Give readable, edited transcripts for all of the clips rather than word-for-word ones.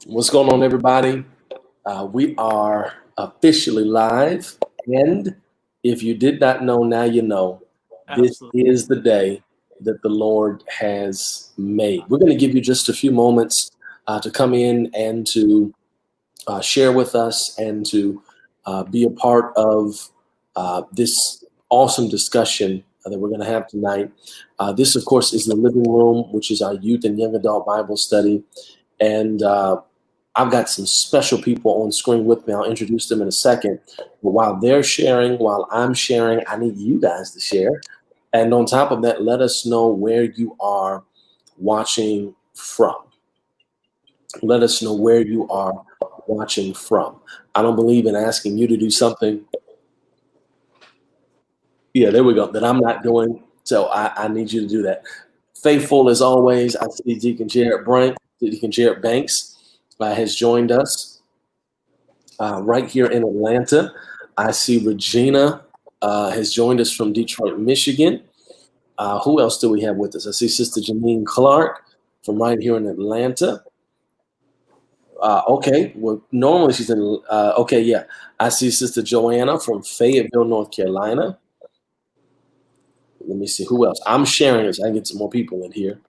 What's going on, everybody? We are officially live. And if you did not know, now you know. This Absolutely. is the day that the Lord has made. We're going to give you just a few moments to come in and to share with us and to be a part of this awesome discussion that we're going to have tonight. This, of course, is the living room, which is our youth and young adult Bible study. And I've got some special people on screen with me. I'll introduce them in a second. But while they're sharing, while I'm sharing, I need you guys to share. And on top of that, let us know where you are watching from. Let us know where you are watching from. I don't believe in asking you to do something. Yeah, there we go. That I'm not doing. So I need you to do that. Faithful as always, I see Deacon Jared Banks has joined us right here in Atlanta. I see Regina has joined us from Detroit, Michigan. Who else do we have with us? I see Sister Janine Clark from right here in Atlanta. Okay, well, normally she's in, okay, yeah. I see Sister Joanna from Fayetteville, North Carolina. Let me see, who else? I'm sharing this. I can get some more people in here.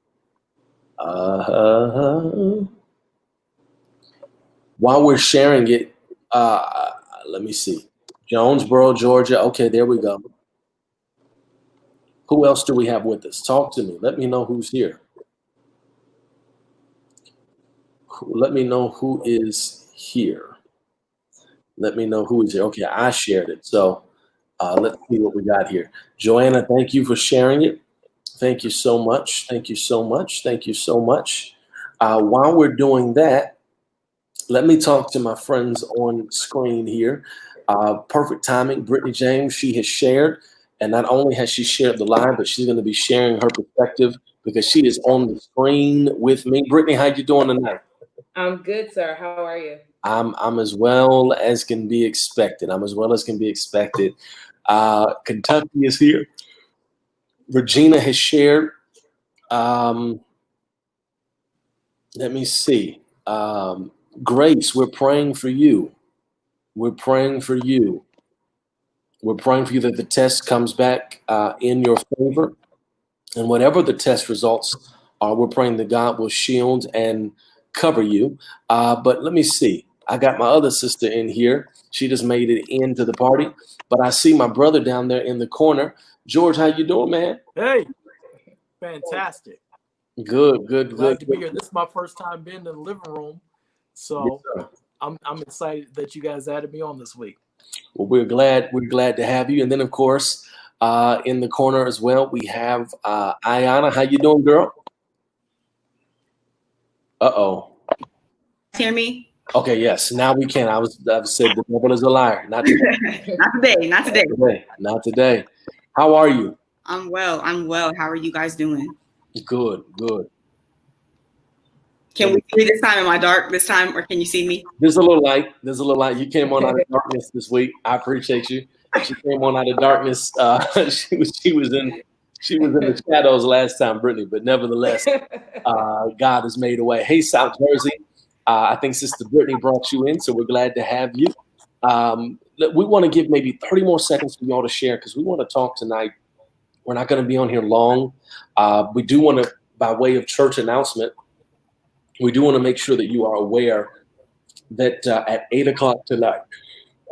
While we're sharing it, let me see. Jonesboro, Georgia. Okay, there we go. Who else do we have with us? Talk to me. Let me know who's here. Let me know who is here. Let me know who is here. Okay, I shared it. So let's see what we got here. Joanna, thank you for sharing it. Thank you so much. Thank you so much. Thank you so much. While we're doing that, let me talk to my friends on screen here. Perfect timing. Brittany James, she has shared. And not only has she shared the live, but she's going to be sharing her perspective because she is on the screen with me. Brittany, how you doing tonight? I'm good, sir. How are you? I'm as well as can be expected. I'm as well as can be expected. Kentucky is here. Regina has shared. Let me see. Grace, we're praying for you. We're praying for you. We're praying for you that the test comes back in your favor. And whatever the test results are, we're praying that God will shield and cover you. But let me see. I got my other sister in here. She just made it into the party. But I see my brother down there in the corner. George, how you doing, man? Hey, fantastic. Good. Glad to be here. This is my first time being in the living room. So Yes, I'm excited that you guys added me on this week. well, we're glad to have you. And then, of course, in the corner as well, we have Ayana. How you doing, girl? Uh-oh. Hear me? Okay, yes. Now we can. I've said the devil is a liar. Not today. Not today. Not today. How are you? I'm well. How are you guys doing? Good. Can we see me this time? Am I dark this time, or can you see me? There's a little light. You came on out of darkness this week. I appreciate you. She came on out of darkness. She was in the shadows last time, Brittany, but nevertheless, God has made a way. Hey, South Jersey. I think Sister Brittany brought you in, so we're glad to have you. We want to give maybe 30 more seconds for y'all to share because we want to talk tonight. We're not going to be on here long. We do want to, by way of church announcement, we do want to make sure that you are aware that at 8 o'clock tonight,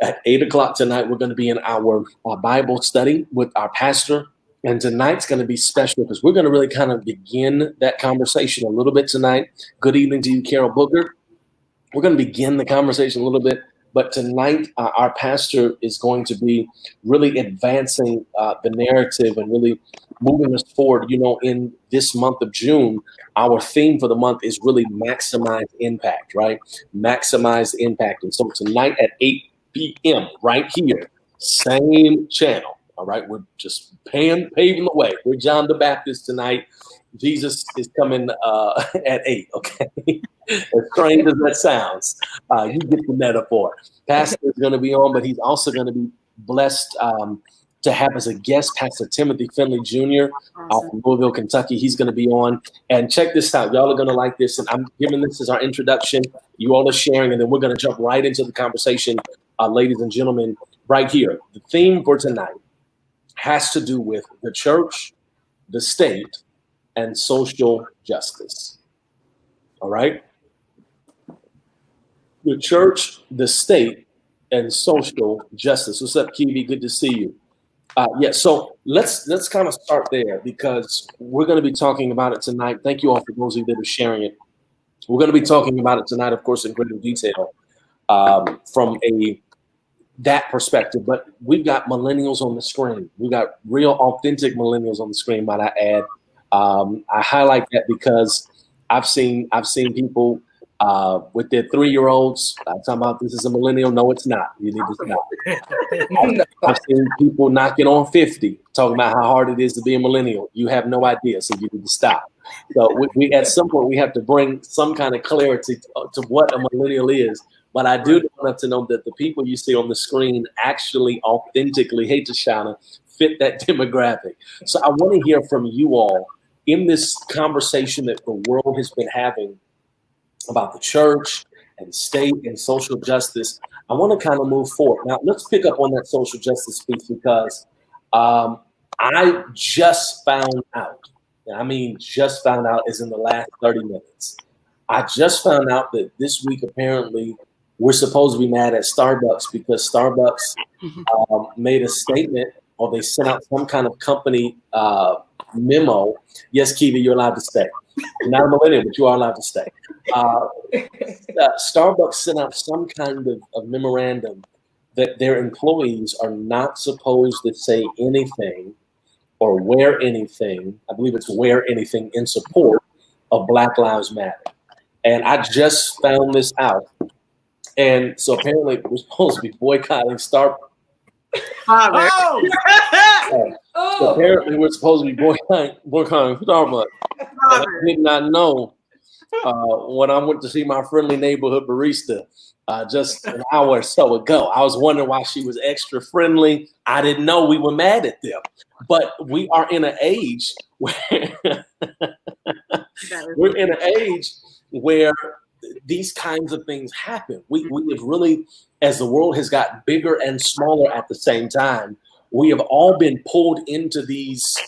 we're going to be in our Bible study with our pastor. And tonight's going to be special because we're going to really kind of begin that conversation a little bit tonight. Good evening to you, Carol Booker. We're going to begin the conversation a little bit. But tonight, our pastor is going to be really advancing the narrative and really moving us forward. You know, in this month of June, our theme for the month is really maximize impact, right? Maximize impact. And so tonight at 8 p.m. right here, same channel. All right, we're just paving the way. We're John the Baptist tonight. Jesus is coming at 8, okay? As strange as that sounds, you get the metaphor. Pastor is going to be on, but he's also going to be blessed to have as a guest Pastor Timothy Finley Jr. Awesome. From Louisville, Kentucky. He's going to be on. And check this out. Y'all are going to like this. And I'm giving this as our introduction. You all are sharing, and then we're going to jump right into the conversation, ladies and gentlemen, right here. The theme for tonight has to do with the church, the state, and social justice. All right? The church, the state, and social justice. What's up, Kiwi? Good to see you. So let's kind of start there because we're going to be talking about it tonight. Thank you all for those of you that are sharing it. We're going to be talking about it tonight, of course, in greater detail from that perspective. But we've got millennials on the screen. We got real, authentic millennials on the screen, might I add. I highlight that because I've seen people with their 3-year-olds talking about this is a millennial. No, it's not. You need to stop. I've seen people knocking on 50 talking about how hard it is to be a millennial. You have no idea, so you need to stop. So we at some point we have to bring some kind of clarity to what a millennial is. But I do want to know that the people you see on the screen actually authentically, hate to shout, fit that demographic. So I want to hear from you all in this conversation that the world has been having about the church and state and social justice. I want to kind of move forward. Now, let's pick up on that social justice piece because I just found out, and I mean just found out is in the last 30 minutes. I just found out that this week, apparently, we're supposed to be mad at Starbucks because Starbucks made a statement or they sent out some kind of company memo. Yes, Kiwi, you're allowed to stay. You're not a millennial, but you are allowed to stay. Starbucks sent out some kind of memorandum that their employees are not supposed to say anything or wear anything. I believe it's wear anything in support of Black Lives Matter. And I just found this out. And so apparently we're supposed to be boycotting Starbucks. So apparently we're supposed to be boycotting Starbucks. I did not know when I went to see my friendly neighborhood barista just an hour or so ago. I was wondering why she was extra friendly. I didn't know we were mad at them. But we are in an age where these kinds of things happen. We have really, as the world has gotten bigger and smaller at the same time, we have all been pulled into these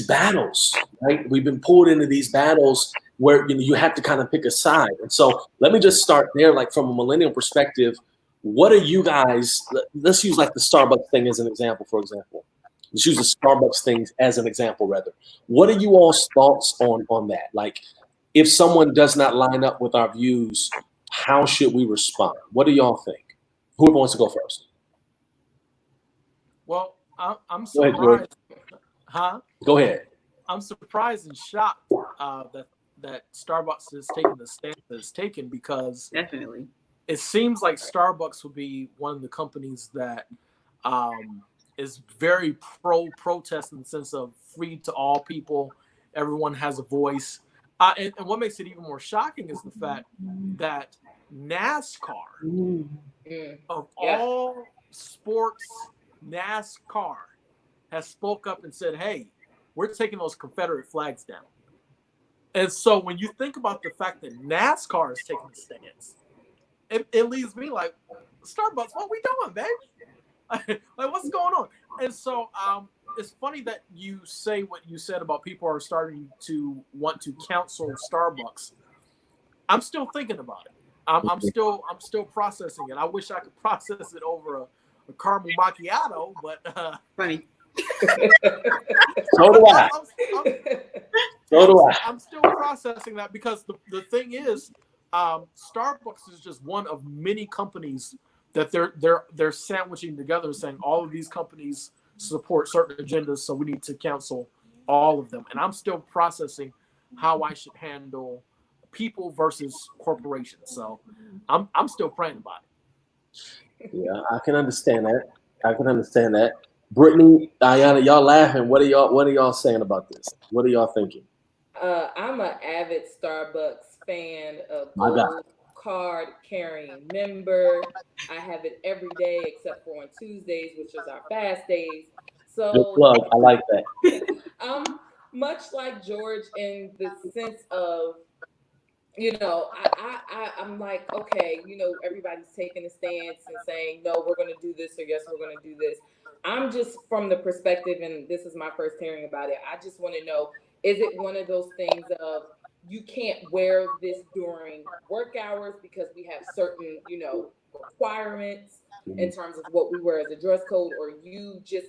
battles, right? We've been pulled into these battles where you have to kind of pick a side. And so let me just start there, like from a millennial perspective. What are you guys? Let's use like the Starbucks thing as an example. For example, let's use the Starbucks thing as an example. Rather, what are you all's thoughts on that? Like, if someone does not line up with our views, how should we respond? What do y'all think? Whoever wants to go first. Well, I'm surprised. Go ahead. I'm surprised and shocked that Starbucks has taken the stance that it's taken because Definitely. it seems like Starbucks would be one of the companies that is very pro-protest in the sense of free to all people. Everyone has a voice. And what makes it even more shocking is the fact that NASCAR, of all sports, NASCAR has spoke up and said, hey, we're taking those Confederate flags down. And so when you think about the fact that NASCAR is taking a stance, it leaves me like, Starbucks, what we doing, baby? Like, what's going on? And so it's funny that you say what you said about people are starting to want to counsel Starbucks. I'm still thinking about it. I'm still processing it. I wish I could process it over a caramel macchiato, but Funny. So do I. I'm still processing that because the thing is, Starbucks is just one of many companies that they're sandwiching together, saying all of these companies support certain agendas, so we need to cancel all of them. And I'm still processing how I should handle people versus corporations. So I'm still praying about it. Yeah, I can understand that. Brittany, Diana, y'all laughing. What are y'all saying about this? What are y'all thinking? I'm an avid Starbucks fan, a My God. gold card carrying member. I have it every day except for on Tuesdays, which is our fast days. Good So plug. I like that. I'm much like George in the sense of, I'm like, okay, everybody's taking a stance and saying, no, we're going to do this, or yes, we're going to do this. I'm just from the perspective, and this is my first hearing about it. I just want to know, is it one of those things of you can't wear this during work hours because we have certain, requirements in terms of what we wear as a dress code, or you just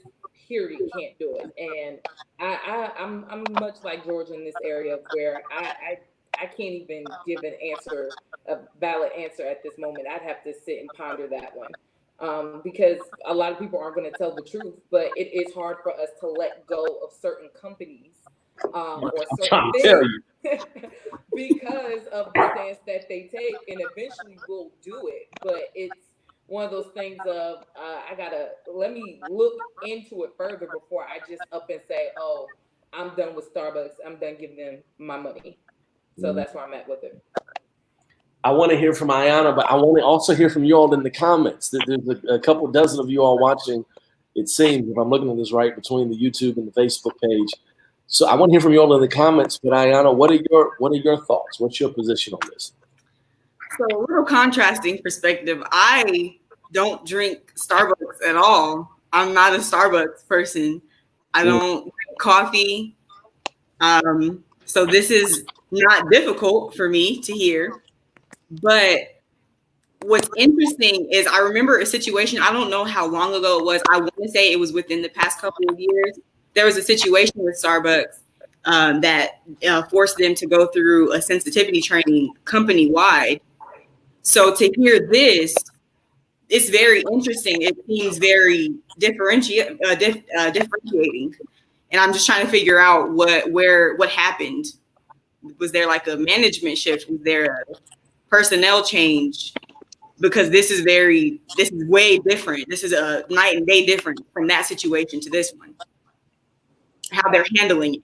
period can't do it? And I'm much like George in this area where I can't even give a valid answer at this moment. I'd have to sit and ponder that one. Because a lot of people aren't going to tell the truth, but it is hard for us to let go of certain companies or certain things because of the stance that they take, and eventually we'll do it. But it's one of those things of let me look into it further before I just up and say, oh, I'm done with Starbucks. I'm done giving them my money. So that's where I'm at with it. I want to hear from Ayanna, but I want to also hear from you all in the comments. There's a couple dozen of you all watching, it seems, if I'm looking at this right, between the YouTube and the Facebook page. So I want to hear from you all in the comments. But Ayanna, what are your thoughts? What's your position on this? So a little contrasting perspective. I don't drink Starbucks at all. I'm not a Starbucks person. I don't drink coffee. So this is not difficult for me to hear. But what's interesting is I remember a situation, I don't know how long ago it was. I want to say it was within the past couple of years. There was a situation with Starbucks that forced them to go through a sensitivity training company-wide. So to hear this, it's very interesting. It seems very differentiating. And I'm just trying to figure out what happened. Was there like a management shift? Was there a personnel change? Because this is way different. This is a night and day different from that situation to this one. How they're handling it.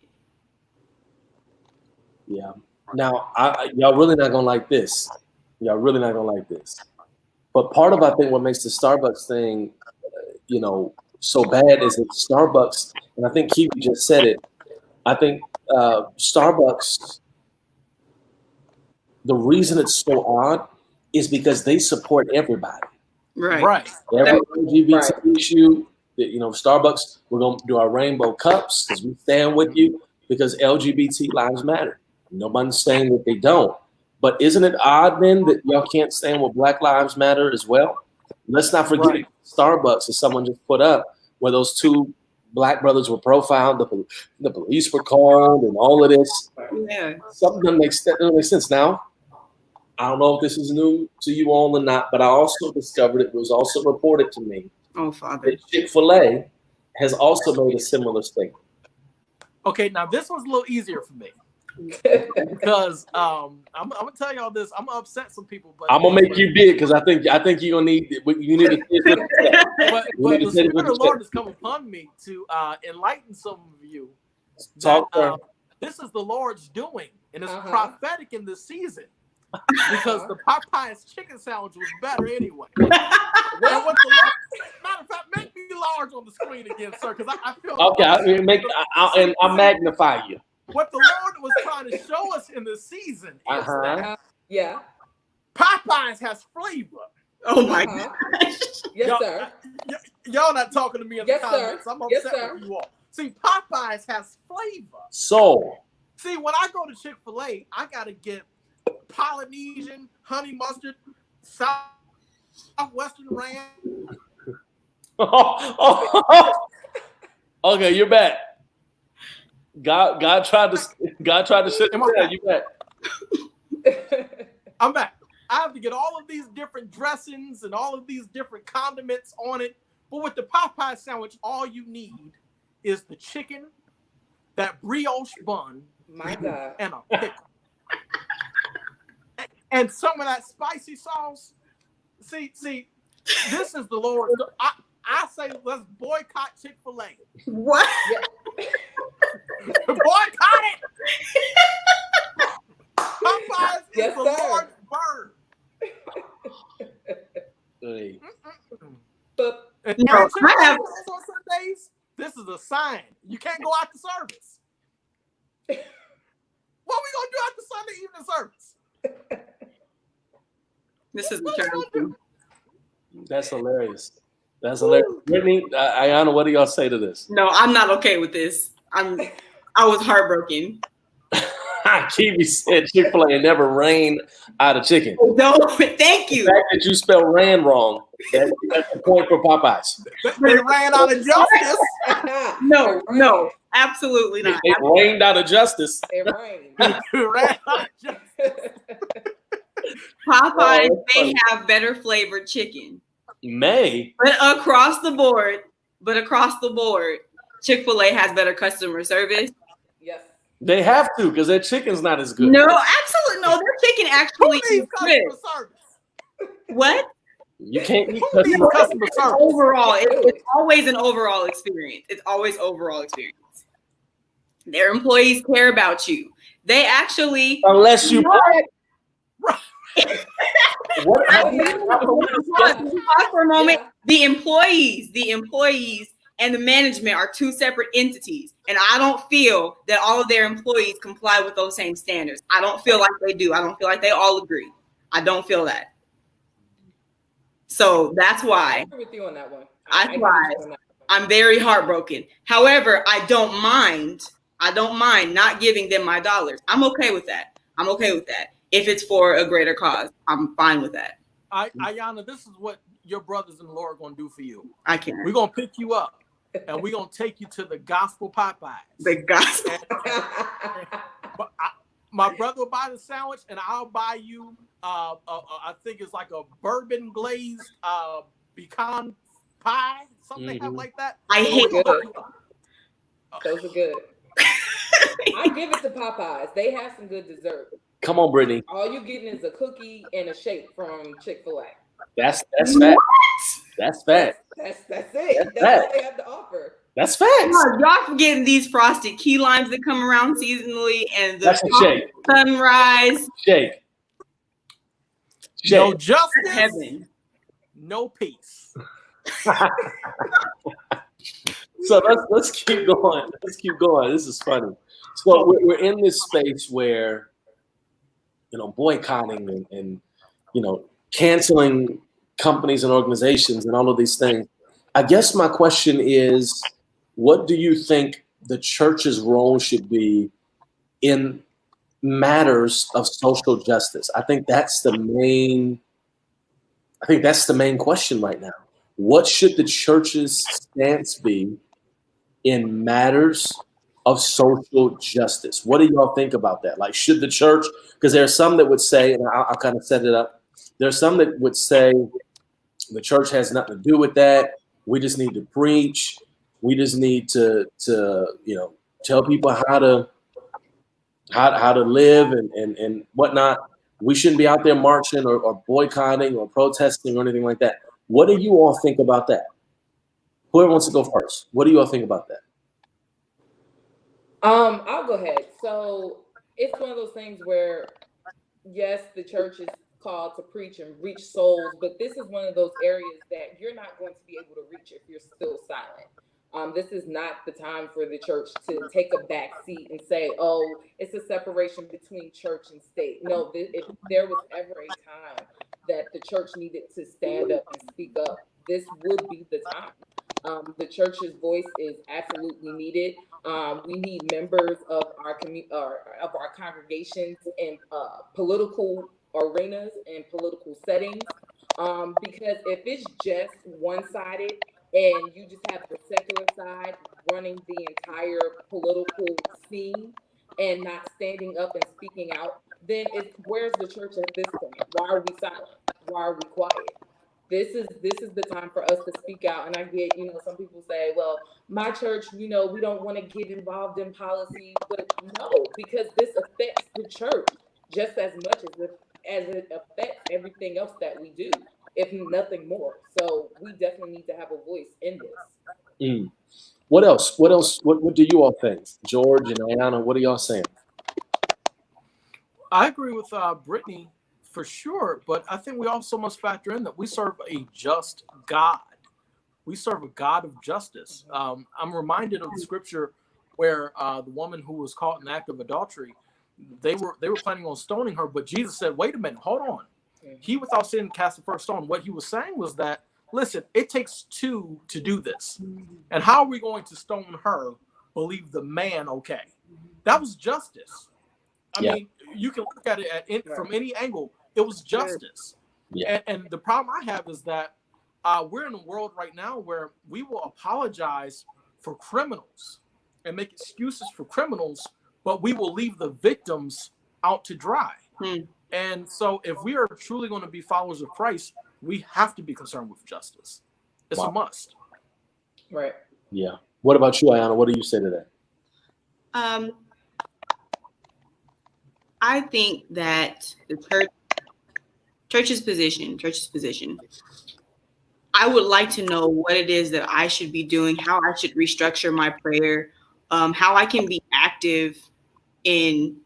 Yeah. Now, y'all really not gonna like this. Y'all really not gonna like this. But part of, I think, what makes the Starbucks thing, so bad is that Starbucks, and I think Kiwi just said it. I think Starbucks, the reason it's so odd is because they support everybody. Right. Every LGBT issue, Starbucks, we're going to do our rainbow cups because we stand with you because LGBT lives matter. Nobody's saying that they don't. But isn't it odd then that y'all can't stand with Black Lives Matter as well? Let's not forget Starbucks, as someone just put up, where those two Black brothers were profiled, the police were called, and all of this. Yeah. Something doesn't make sense. Now, I don't know if this is new to you all or not, but I also discovered, it was also reported to me, Father, that Chick-fil-A has also made a similar statement. Okay, now this one's a little easier for me because I'm gonna tell y'all this. I'm gonna upset some people, but I'm gonna make you big because I think you're gonna need to. But the Spirit of the Lord has come upon me to enlighten some of you. This is the Lord's doing, and it's prophetic in this season. Because the Popeyes chicken sandwich was better anyway. Matter of fact, make me large on the screen again, sir, because I feel okay. I'll magnify you. What the Lord was trying to show us in this season is that Popeyes has flavor. Oh my gosh. Yes, sir. Y'all not talking to me in the comments. I'm upset with you all. See, Popeyes has flavor. So, see, when I go to Chick-fil-A, I gotta get Polynesian, honey mustard, Southwestern ranch. Okay, you're back. God tried to shut him down. You back. I'm back. I have to get all of these different dressings and all of these different condiments on it. But with the Popeye sandwich, all you need is the chicken, that brioche bun, my God, and a pickle. And some of that spicy sauce. See, this is the Lord. I say let's boycott Chick-fil-A. What? Yeah. Boycott it. Popeyes is the Lord's bird. Hey. But And No, church I have- on Sundays, this is a sign. You can't go out to service. What we gonna do after Sunday evening service? This is What the we gonna do? That's hilarious. That's hilarious. Brittany, Ayana, what do y'all say to this? No, I'm not okay with this. I was heartbroken. Kiwi said Chick-fil-A never rained out of chicken. No, thank you. The fact that you spelled ran wrong, that's a point for Popeyes. They ran out of justice. No, absolutely not. It rained out of justice. it rained. Ran out of justice. Popeyes, Oh, they have better flavored chicken. May. But across the board, Chick-fil-A has better customer service. Yes. They have to because their chicken's not as good. No, absolutely no. Their chicken Who actually needs is good. customer service? What? You can't eat Who needs customer customer service? Overall, it's always an overall experience. It's always overall experience. Their employees care about you. They actually unless you. What? Pause for a moment. Yeah. The employees and the management are two separate entities. And I don't feel that all of their employees comply with those same standards. I don't feel like they do. I don't feel like they all agree. I don't feel that. So that's I why agree with you on that one. That's I agree why. with you on that one. I'm very heartbroken. However, I don't mind not giving them my dollars. I'm okay with that. If it's for a greater cause, I'm fine with that. Ayana, this is what your brothers-in-law are gonna do for you. I can't. We're gonna pick you up and we're gonna take you to the gospel Popeyes. The gospel. But my brother will buy the sandwich and I'll buy you I think it's like a bourbon glazed pecan pie, something like that. I hate Good. it. Those are good. I give it to Popeyes. They have some good dessert. Come on, Brittany. All you getting is a cookie and a shake from Chick-fil-A. That's fact. That's fact. That's it. That's That's fact. all they have to offer. That's facts. Y'all forgetting these frosted key limes that come around seasonally and the That's a shake. sunrise. Shake. No Shake. justice, Heaven. no peace. So let's keep going. Let's keep going. This is funny. So we're in this space where, boycotting and canceling companies and organizations and all of these things. I guess my question is, what do you think the church's role should be in matters of social justice? I think that's the main question right now. What should the church's stance be in matters of social justice? What do y'all think about that? Like, should the church, because there are some that would say, and I'll kind of set it up, there are some that would say the church has nothing to do with that. We just need to preach. We just need to tell people how to live and whatnot. We shouldn't be out there marching or boycotting or protesting or anything like that. What do you all think about that? Whoever wants to go first. What do you all think about that? I'll go ahead. So it's one of those things where, yes, the church is called to preach and reach souls, but this is one of those areas that you're not going to be able to reach if you're still silent. This is not the time for the church to take a back seat and say, oh, it's a separation between church and state. No, if there was ever a time that the church needed to stand up and speak up, this would be the time. The church's voice is absolutely needed. We need members of our of our congregations in political arenas and political settings. Because if it's just one-sided and you just have the secular side running the entire political scene and not standing up and speaking out, then where's the church at this point? Why are we silent? Why are we quiet? This is the time for us to speak out. And I get, some people say, well, my church, we don't want to get involved in policy, but no, because this affects the church just as much as it affects everything else that we do, if nothing more. So we definitely need to have a voice in this. What else? What do you all think? George and Ayana, what are y'all saying? I agree with Brittany For sure, but I think we also must factor in that we serve a just God. We serve a God of justice. I'm reminded of the scripture where the woman who was caught in the act of adultery, they were planning on stoning her, but Jesus said, "Wait a minute, hold on. He without sin cast the first stone." What he was saying was that, listen, it takes two to do this, and how are we going to stone her? Believe the man, okay? That was justice. I mean, you can look at it from any angle. It was justice. And the problem I have is that we're in a world right now where we will apologize for criminals and make excuses for criminals, but we will leave the victims out to dry. And so if we are truly going to be followers of Christ, we have to be concerned with justice. It's a must. Right. Yeah. What about you, Ayana? What do you say to that? I think that the church's position, I would like to know what it is that I should be doing, how I should restructure my prayer, how I can be active in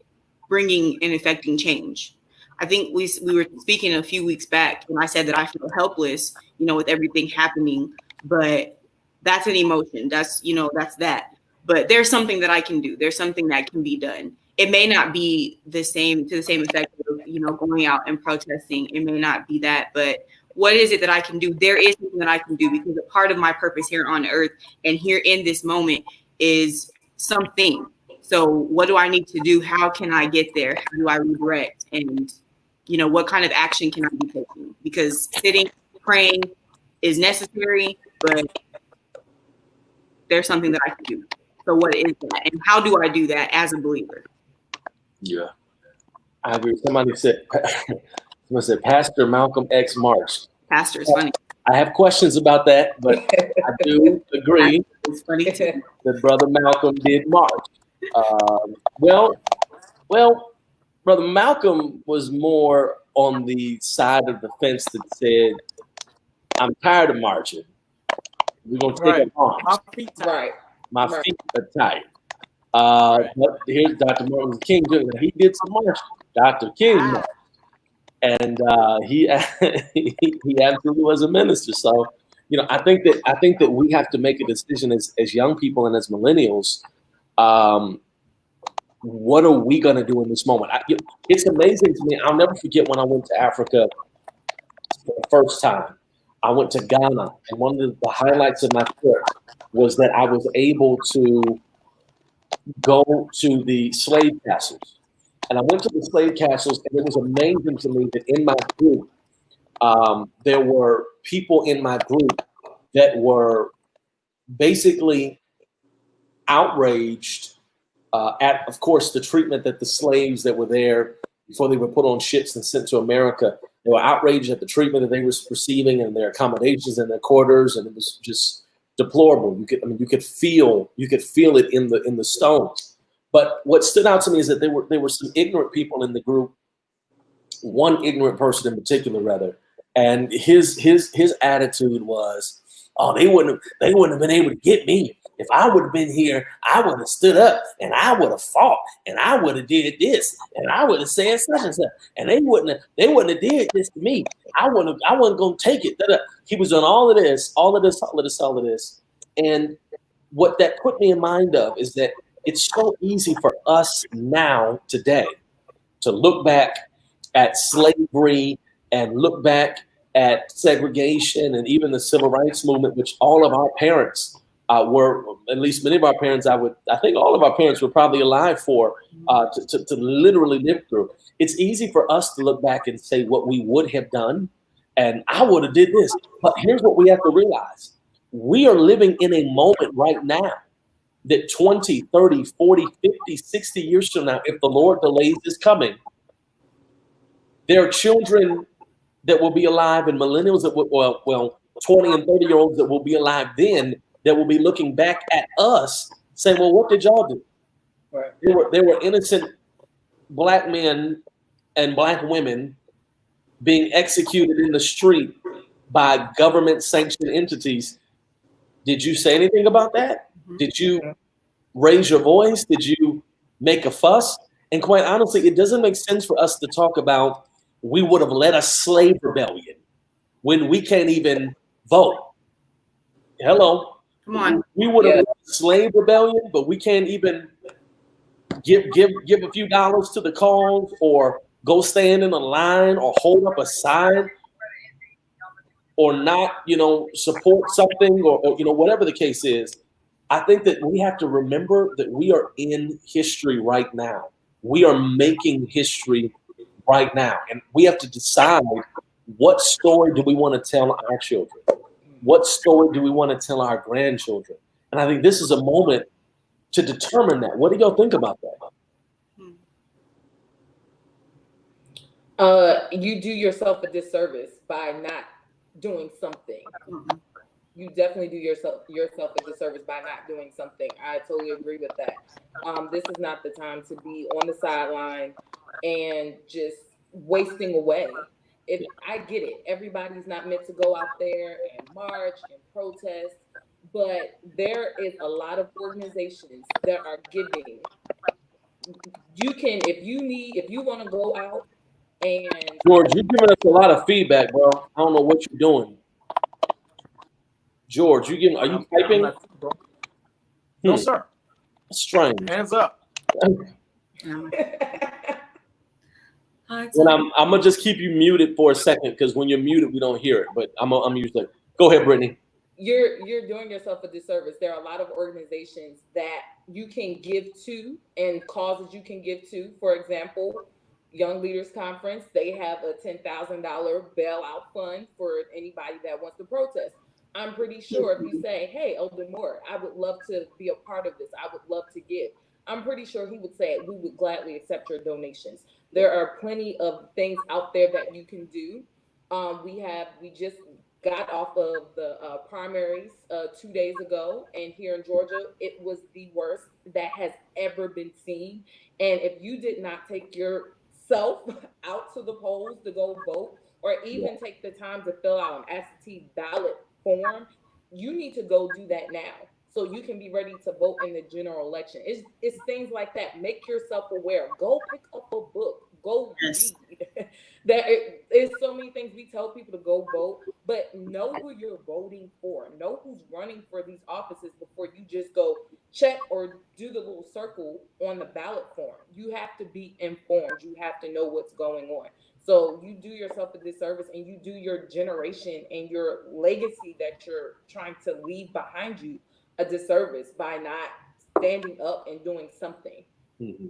bringing and affecting change. I think we were speaking a few weeks back, and I said that I feel helpless, with everything happening, but that's an emotion. That's that. But there's something that I can do. There's something that can be done. It may not be to the same effect of, going out and protesting. It may not be that, but what is it that I can do? There is something that I can do, because a part of my purpose here on earth and here in this moment is something. So what do I need to do? How can I get there? How do I redirect? And, what kind of action can I be taking? Because sitting, praying is necessary, but there's something that I can do. So what is that? And how do I do that as a believer? Yeah, I agree. Somebody said, Pastor Malcolm X March. Pastor is funny. I have questions about that, but I do agree. It's funny too. That Brother Malcolm did march. Well, Brother Malcolm was more on the side of the fence that said, "I'm tired of marching. We're gonna take up arms. My feet tight. My feet are tight." But here's Dr. Martin Luther King Jr. He did some marching. Dr. King marched. And he absolutely was a minister. So, I think that we have to make a decision as young people and as millennials. What are we going to do in this moment? It's amazing to me. I'll never forget when I went to Africa for the first time. I went to Ghana, and one of the highlights of my trip was that I was able to go to the slave castles. And I went to the slave castles, and it was amazing to me that in my group, there were people in my group that were basically outraged at, of course, the treatment that the slaves that were there before they were put on ships and sent to America. They were outraged at the treatment that they were receiving and their accommodations and their quarters, and it was just deplorable. You could feel it in the stones. But what stood out to me is that there were some ignorant people in the group, one ignorant person in particular, rather, and his attitude was, "Oh, they wouldn't have been able to get me. If I would have been here, I would have stood up and I would have fought and I would have did this and I would have said such and such, and they wouldn't have did this to me. I wasn't gonna take it." He was on all of this, and what that put me in mind of is that it's so easy for us now today to look back at slavery and look back at segregation and even the civil rights movement, which all of our parents were, at least many of our parents, I think all of our parents were probably alive for, to literally live through. It's easy for us to look back and say what we would have done, and I would have did this. But here's what we have to realize. We are living in a moment right now that 20, 30, 40, 50, 60 years from now, if the Lord delays his coming, there are children that will be alive and millennials that will, 20 and 30-year-olds that will be alive then, that will be looking back at us saying, "Well, what did y'all do?" Right. There were innocent black men and black women being executed in the street by government-sanctioned entities. Did you say anything about that? Did you raise your voice? Did you make a fuss? And quite honestly, it doesn't make sense for us to talk about we would have led a slave rebellion when we can't even vote. Hello. Come on. We would have led a slave rebellion, but we can't even give a few dollars to the cause or go stand in a line or hold up a sign or not, support something or whatever the case is. I think that we have to remember that we are in history right now. We are making history right now. And we have to decide, what story do we want to tell our children? What story do we want to tell our grandchildren? And I think this is a moment to determine that. What do y'all think about that? You do yourself a disservice by not doing something. You definitely do yourself a disservice by not doing something. I totally agree with that. This is not the time to be on the sideline and just wasting away. I get it. Everybody's not meant to go out there and march and protest, but there is a lot of organizations that are giving. You can, if you want to go out and George, you're giving us a lot of feedback, bro. I don't know what you're doing. George, are you typing? No, sir. Strange. Hands up. And I'm gonna just keep you muted for a second, because when you're muted, we don't hear it. But I'm usually. Go ahead, Brittany. You're doing yourself a disservice. There are a lot of organizations that you can give to and causes you can give to. For example, Young Leaders Conference, they have a $10,000 bailout fund for anybody that wants to protest. I'm pretty sure if you say, hey, Elder Moore, I would love to be a part of this. I would love to give. I'm pretty sure he would say, we would gladly accept your donations. There are plenty of things out there that you can do. We just got off of the primaries 2 days ago, and here in Georgia, it was the worst that has ever been seen. And if you did not take yourself out to the polls to go vote, or even take the time to fill out an absentee ballot form, you need to go do that now, so you can be ready to vote in the general election. It's things like that. Make yourself aware. Go pick up a book. Go read. There's so many things we tell people to go vote, but know who you're voting for. Know who's running for these offices before you just go check or do the little circle on the ballot form. You have to be informed. You have to know what's going on. So you do yourself a disservice, and you do your generation and your legacy that you're trying to leave behind you a disservice by not standing up and doing something. Mm-hmm.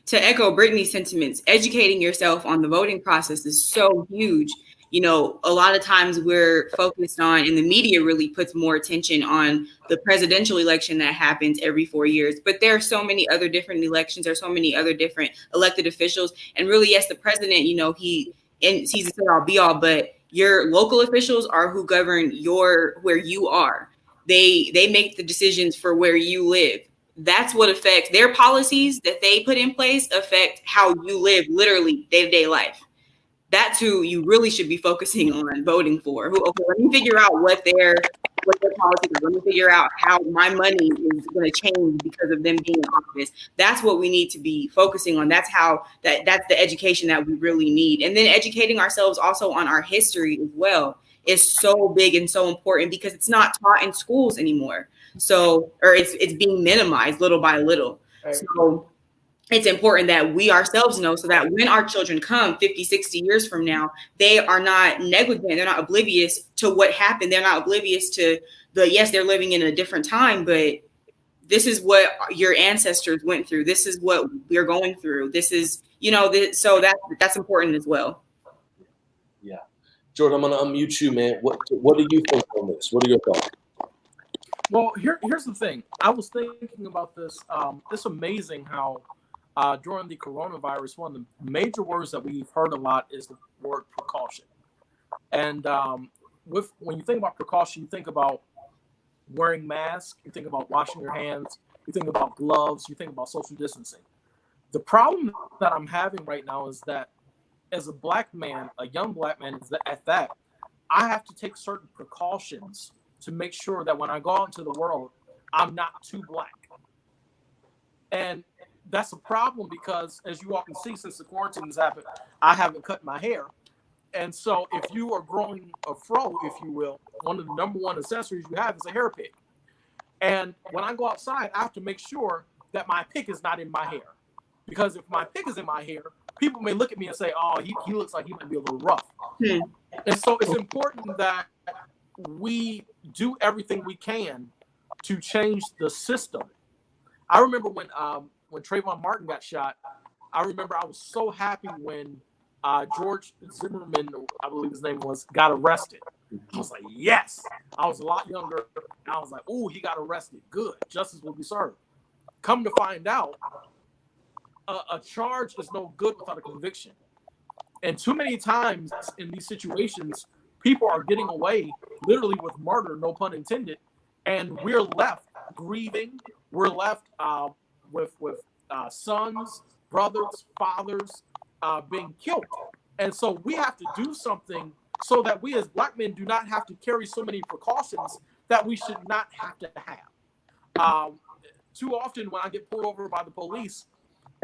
To echo Brittany's sentiments, educating yourself on the voting process is so huge. A lot of times we're focused on, and the media really puts more attention on the presidential election that happens every 4 years. But there are so many other different elections. There are so many other different elected officials. And really, yes, the president, he's a say-all be-all, but your local officials are who govern where you are. They make the decisions for where you live. That's what affects their policies that they put in place, affect how you live literally day-to-day life. That's who you really should be focusing on voting for. Let me figure out what their policies are. Let me figure out how my money is going to change because of them being in office. That's what we need to be focusing on. That's the education that we really need. And then educating ourselves also on our history as well is so big and so important, because it's not taught in schools anymore. So, or it's being minimized little by little. Right. So it's important that we ourselves know, so that when our children come 50, 60 years from now, they are not negligent. They're not oblivious to what happened. They're not oblivious to yes, they're living in a different time, but this is what your ancestors went through. This is what we're going through. This is, so that's important as well. Yeah. Jordan, I'm going to unmute you, man. What do you think on this? What are your thoughts? Well, here's the thing. I was thinking about this. It's amazing how during the coronavirus, one of the major words that we've heard a lot is the word precaution. And when you think about precaution, you think about wearing masks, you think about washing your hands, you think about gloves, you think about social distancing. The problem that I'm having right now is that as a black man, a young black man at that, I have to take certain precautions to make sure that when I go out into the world, I'm not too black. And that's a problem because, as you all can see, since the quarantine has happened, I haven't cut my hair. And so if you are growing a fro, if you will, one of the number one accessories you have is a hair pick. And when I go outside, I have to make sure that my pick is not in my hair. Because if my pick is in my hair, people may look at me and say, oh, he looks like he might be a little rough. And so it's important that we do everything we can to change the system. I remember when Trayvon Martin got shot, I remember I was so happy when George Zimmerman, I believe his name was, got arrested. I was like, yes. I was a lot younger. And I was like, oh, he got arrested. Good. Justice will be served. Come to find out, a charge is no good without a conviction. And too many times in these situations, people are getting away literally with murder, no pun intended. And we're left grieving. We're left with sons, brothers, fathers being killed. And so we have to do something so that we as Black men do not have to carry so many precautions that we should not have to have. Too often when I get pulled over by the police,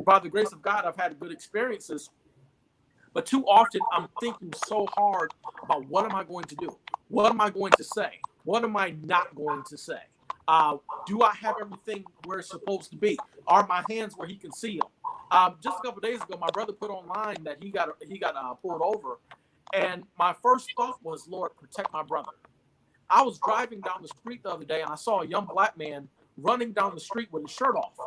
by the grace of God, I've had good experiences. But too often I'm thinking so hard about what am I going to do? What am I going to say? What am I not going to say? Do I have everything where it's supposed to be? Are my hands where he can see them? Just a couple of days ago, my brother put online that he got pulled over. And my first thought was, Lord, protect my brother. I was driving down the street the other day and I saw a young Black man running down the street with his shirt off.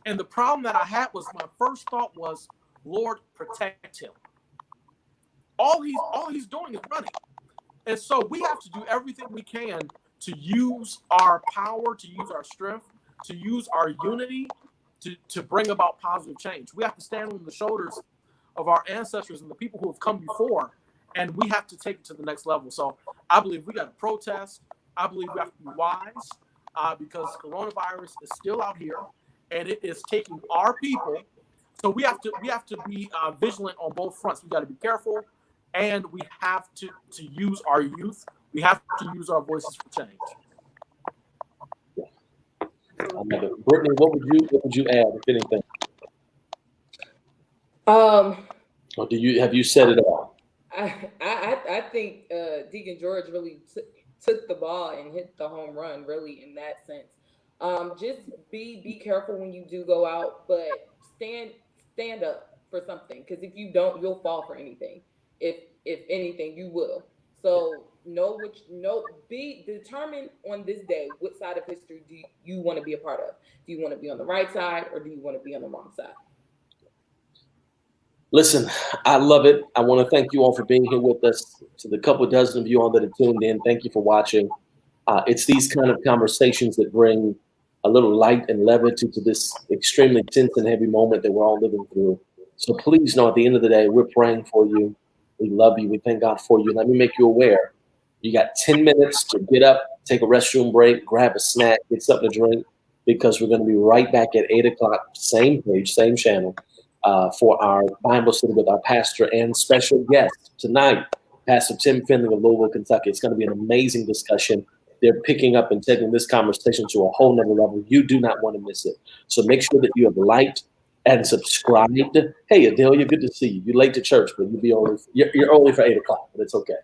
And the problem that I had was my first thought was, Lord, protect him. All he's doing is running. And so we have to do everything we can to use our power, to use our strength, to use our unity to bring about positive change. We have to stand on the shoulders of our ancestors and the people who have come before, and we have to take it to the next level. So I believe we got to protest. I believe we have to be wise because coronavirus is still out here, and it is taking our people. So we have to be vigilant on both fronts. We got to be careful, and we have to use our youth. We have to use our voices for change. Brittany, what would you add, if anything? Or have you said it all? I think Deacon George really took the ball and hit the home run, really, in that sense. Just be careful when you do go out, but stand up for something, because if you don't, you'll fall for anything. If anything, you will. So be determined on this day what side of history do you want to be a part of. Do you want to be on the right side, or do you want to be on the wrong side? Listen, I love it. I want to thank you all for being here with us. To the couple dozen of you all that are tuned in, thank you for watching. It's these kind of conversations that bring a little light and levity to this extremely tense and heavy moment that we're all living through. So please know, at the end of the day, we're praying for you. We love you. We thank God for you. Let me make you aware. You got 10 minutes to get up, take a restroom break, grab a snack, get something to drink, because we're going to be right back at 8 o'clock, same page, same channel, for our Bible study with our pastor and special guest tonight, Pastor Tim Finley of Louisville, Kentucky. It's going to be an amazing discussion. They're picking up and taking this conversation to a whole nother level. You do not want to miss it. So make sure that you have liked and subscribed. Hey, Adelia, good to see you. You're late to church, but you're early for 8 o'clock, but it's okay.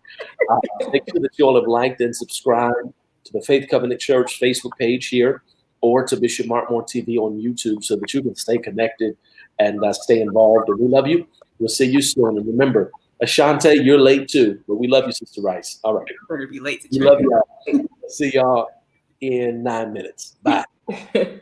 Make sure that you all have liked and subscribed to the Faith Covenant Church Facebook page here, or to Bishop Mark Moore TV on YouTube, so that you can stay connected and stay involved. And we love you. We'll see you soon. And remember, Ashante, you're late too, but we love you, Sister Rice. All right. Better be late to we love y'all. See y'all in 9 minutes. Bye.